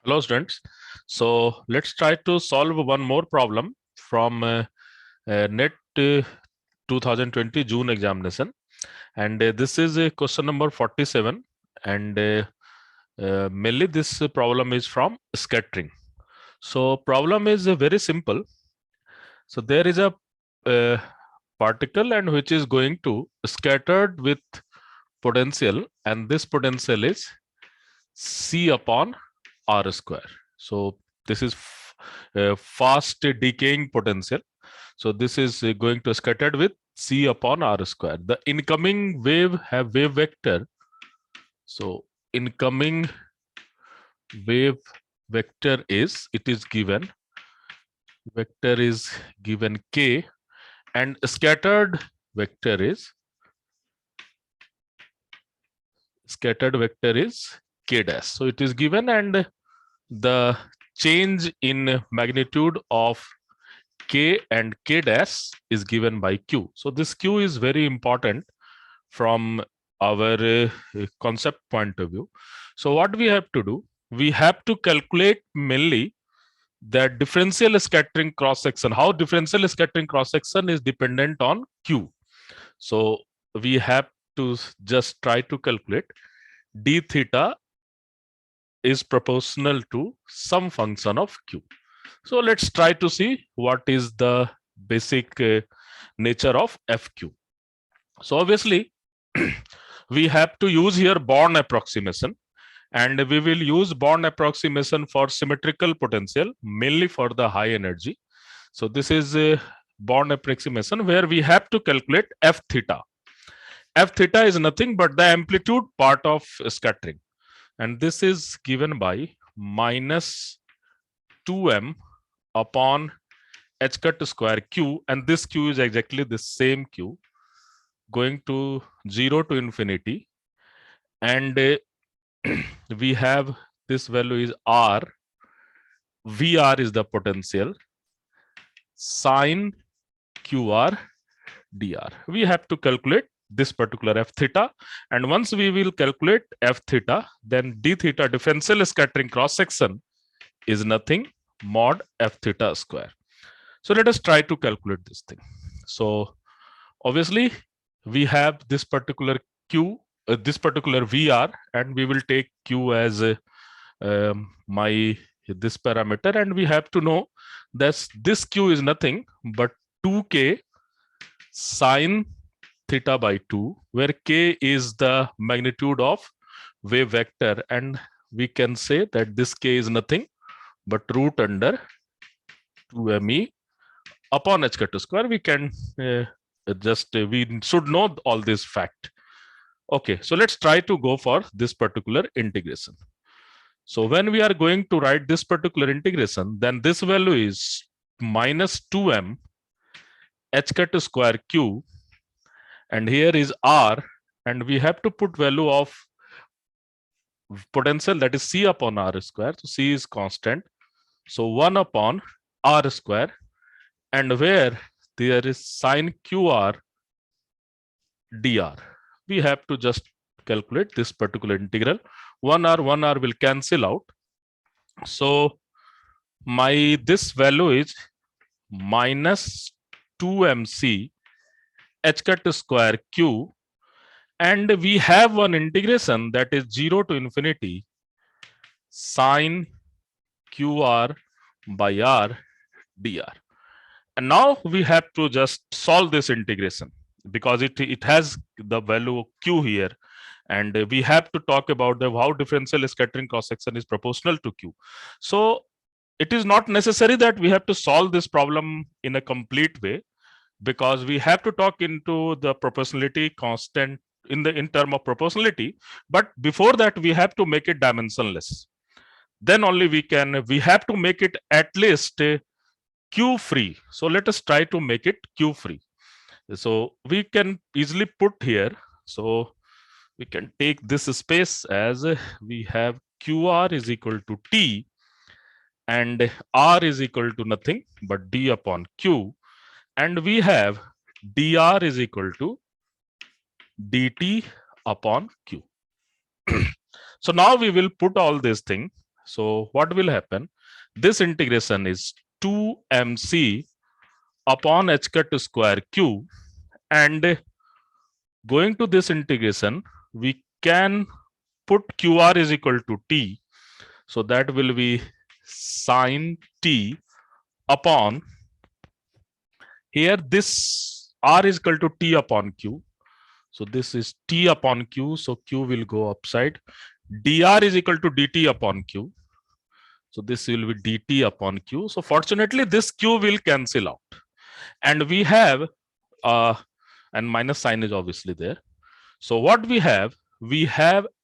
Hello students. So let's try to solve one more problem from NET 2020 June examination, and this is question number 47, and mainly this problem is from scattering. So problem is very simple. So there is a uh, particle and which is going to scattered with potential, and this potential is C upon R square. So this is fast decaying potential. So this is going to scattered with C upon R square. The incoming wave have wave vector. So incoming wave vector is, it is given, vector is given K, and scattered vector is K dash. So it is given, and the change in magnitude of K and K dash is given by Q. So this Q is very important from our concept point of view. So what we have to do, we have to calculate mainly that differential scattering cross section, how differential scattering cross section is dependent on Q. So we have to just try to calculate d theta is proportional to some function of Q. So let's try to see what is the basic nature of FQ. So obviously, we have to use here Born approximation, and we will use Born approximation for symmetrical potential, mainly for the high energy. So this is a Born approximation where we have to calculate F theta. F theta is nothing but the amplitude part of scattering, and this is given by minus 2m upon h cut square q, and this q is exactly the same q going to 0 to infinity, and we have this value is r, vr is the potential, sine qr dr. We have to calculate this particular f theta, and once we will calculate f theta, then d theta, differential scattering cross section, is nothing mod f theta square. So let us try to calculate this thing. So obviously we have this particular q, this particular vr, and we will take q as my this parameter, and we have to know that this q is nothing but 2k sine theta by 2, where k is the magnitude of wave vector, and we can say that this k is nothing but root under 2me upon h cut square. We can we should know all this fact. Okay, so let's try to go for this particular integration. So when we are going to write this particular integration, then this value is minus 2m h cut square q, and here is r, and we have to put value of potential, that is c upon r square. So c is constant, so 1 upon r square, and where there is sine qr dr. We have to just calculate this particular integral. 1r will cancel out. So my this value is minus 2mc h cut square q, and we have one integration that is 0 to infinity sine qr by r dr. And now we have to just solve this integration, because it has the value q here, and we have to talk about how differential scattering cross section is proportional to q. So it is not necessary that we have to solve this problem in a complete way, because we have to talk into the proportionality constant in term of proportionality. But before that, we have to make it dimensionless. Then only we have to make it at least q free. So let us try to make it q free. So we can easily put here. So we can take this space as we have qr is equal to t, and r is equal to nothing but d upon q, and we have dr is equal to dt upon q. So now we will put all this thing. So what will happen? This integration is 2mc upon h cut square q, and going to this integration, we can put qr is equal to t. So that will be sine t upon, here this r is equal to t upon q. So this is t upon q. So q will go upside. dr is equal to dt upon q. So this will be dt upon q. So fortunately, this q will cancel out. And we have, and minus sign is obviously there. So what we have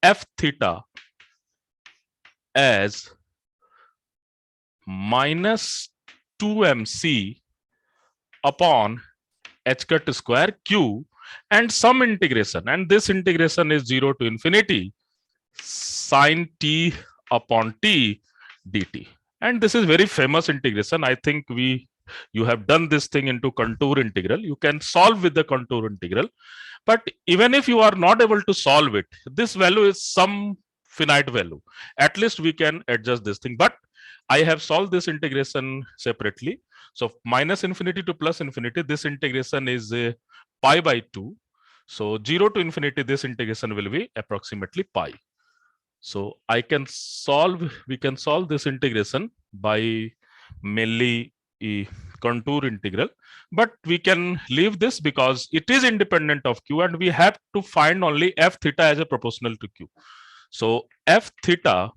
f theta as minus 2mc upon h cut square q and some integration. And this integration is 0 to infinity sine t upon t dt. And this is very famous integration. I think you have done this thing into contour integral. You can solve with the contour integral. But even if you are not able to solve it, this value is some finite value. At least we can adjust this thing. But I have solved this integration separately. So minus infinity to plus infinity, this integration is pi by 2. So 0 to infinity, this integration will be approximately pi. So we can solve this integration by mainly a contour integral, but we can leave this because it is independent of q and we have to find only f theta as a proportional to q. So f theta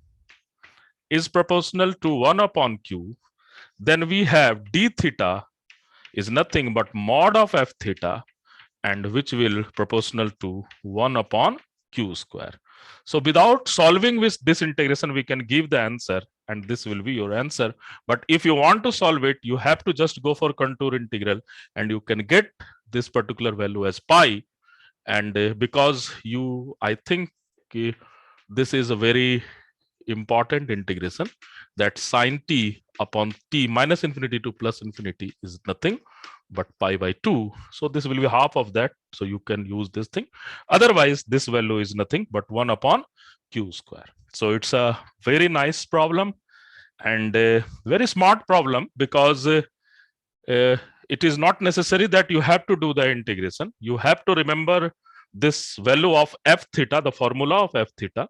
is proportional to 1 upon q. Then we have d theta is nothing but mod of f theta, and which will proportional to 1 upon q square. So without solving with this integration, we can give the answer, and this will be your answer. But if you want to solve it, you have to just go for contour integral, and you can get this particular value as pi. And because I think this is a very important integration, that sine t upon t minus infinity to plus infinity is nothing but pi by 2. So this will be half of that. So you can use this thing. Otherwise, this value is nothing but 1 upon q square. So it's a very nice problem and a very smart problem, because it is not necessary that you have to do the integration. You have to remember this value of f theta, the formula of f theta.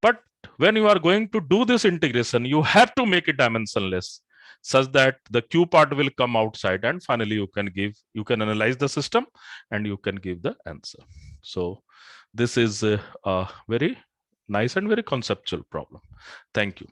But when you are going to do this integration, you have to make it dimensionless, such that the q part will come outside, and finally you can analyze the system and you can give the answer. So this is a very nice and very conceptual problem. Thank you.